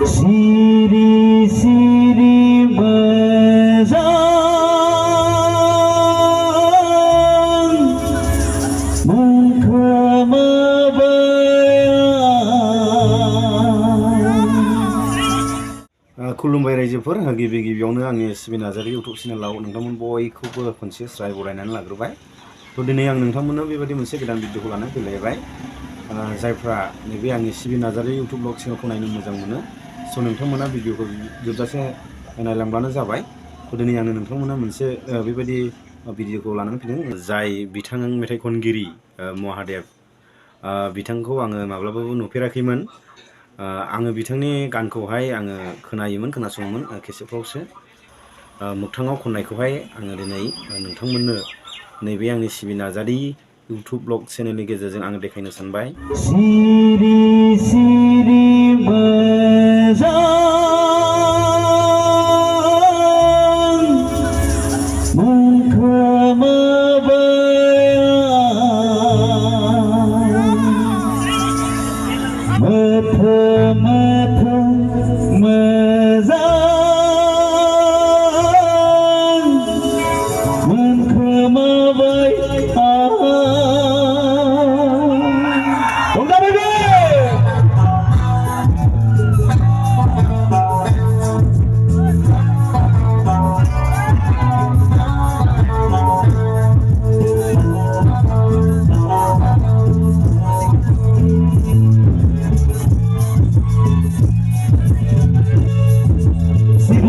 Siri siri mazang mengkemabayang. खुलुमबाय रायजोफोर गिबि गिबियावनो आंनि सिबि नार्जारि इउटुब चेनेलाव नोंथांमोन बयखौबो खनसे स्राय बरायनानै लाग्रोबाय। दिनै आं नोंथांमोननो बेबायदि मोनसे गोदान भिडिअखौ लानानै फैलायबाय। जायफ्रा नैबे आंनि सिबि नार्जारि इउटुब ब्लग चेनेलखौ नायनो मोजां मोनो स' नोंथांमोना भिडिअखौ जोबजासे नायलांब्लानो जाबाय। दिनै आङो नोंथांमोना मोनसे बेबायदि भिडिअखौ लानानै फैदों जाय बिथां मेथाइ खनगिरि महादेव बिथांखौ आङो माब्लाबाबो नुफेराखैमोन। आङो बिथांनि गानखौहाय आङो खोनासङोमोन केसेटफ्रावसो। मोगथाङाव खननायखौहाय आङो दिनै नोंथांमोननो नैबे आंनि सिबि नार्जारि इउटुब ब्लग चेनेलनि गेजेरजों आङो देखायनो सानबाय। सिरि सिरि मोजां मengkemabayang mata mezang mengkemabayang.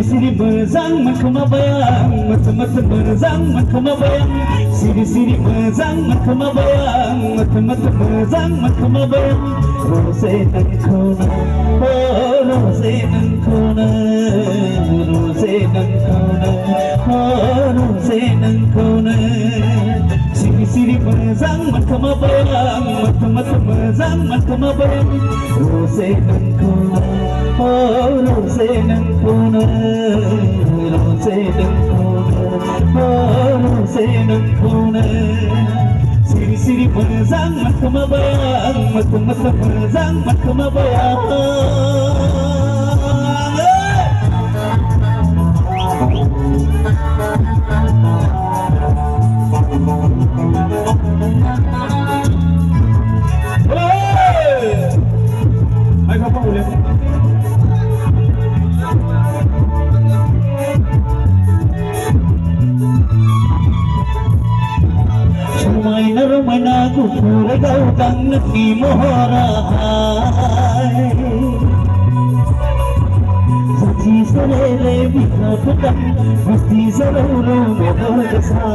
Siri mezang mengkemabayang mata-mata mezang mengkemabayang. Siri mezang mengkemabayang mata-mata mezang mengkemabayang. Rose nang kona oh rose nang kona rose nang kona oh rose nang kona. Siri mezang mengkemabayang mata-mata mezang mengkemabayang. Rose nang kona oh rose nang kona rose nang kona oh rose nang kona. Siri mezang mengkemabayang mata-mata mezang mengkemabayang. Ay, apa boleh? Sumay na kupura daw kang nagmimoray. Sachi sarele bikapatang masti sarolo medorgasa.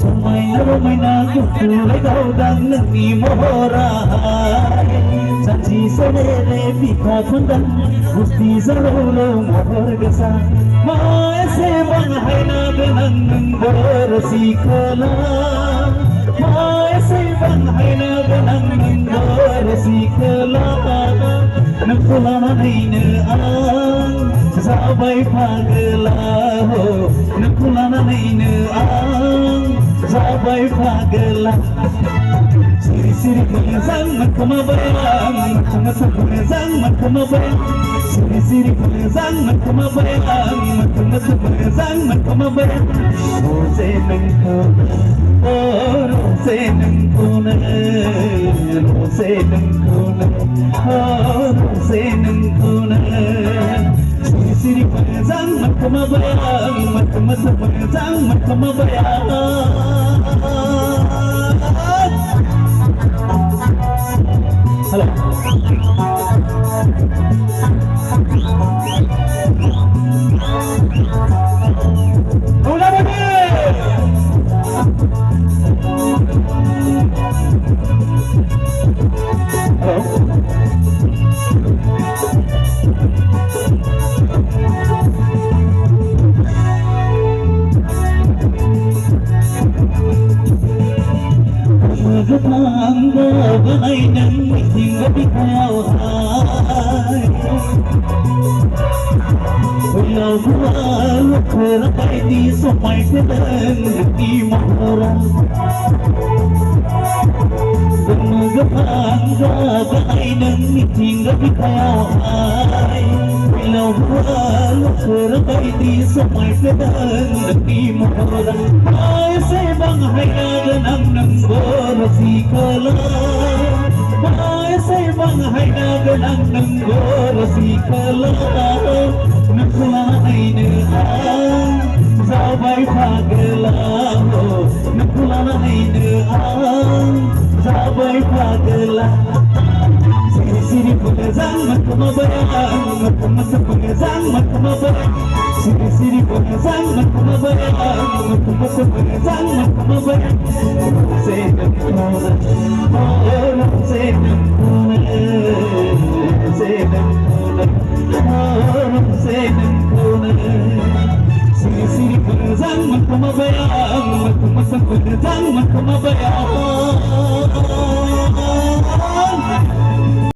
Sumay na kupura daw kang nagmimoray. Sachi sarele bikapatang masti sarolo medorgasa. Maese banhay na ganang bersikala. Maese banhay na ganang bersikala. Nagpulana ang sabay paglaho. Nagpulana ang sabay paglaho. Siri mezang mengkemabayang mata-mata mezang mengkemabayang. Siri mezang mengkemabayang mata-mata mezang mengkemabayang. Rose nang kona oh rose nang kona rose nang kona oh rose nang kona. Siri mezang mengkemabayang mata-mata mezang mengkemabayang. Hello. Ulang lagi. Hello. Magandang gabay ng miting gabi kaway. Wala buwan pero kay di sumay silang di mahura. Gagay ng miting gabi kaya ay Ilaw buwan Seragay di sa may pedan Nagdi mo kawalan Ay sa ibang hayagan ang nanggorasi ka lang Ay sa ibang hayagan ang nanggorasi ka lang Nagkulay nilang Sabay paglaho Nagkulay nilang Sabay paglaho Siri-siri pagazang magkamabayaan Magkamasa pagazang magkamabayaan Siri-siri pagazang magkamabayaan Magkamasa pagazang magkamabayaan Sedang kuna Oh, sedang kuna Sedang kuna Oh, sedang kuna Siri-siri pagazang magkamabayaan Magkamasa pagazang magkamabayaan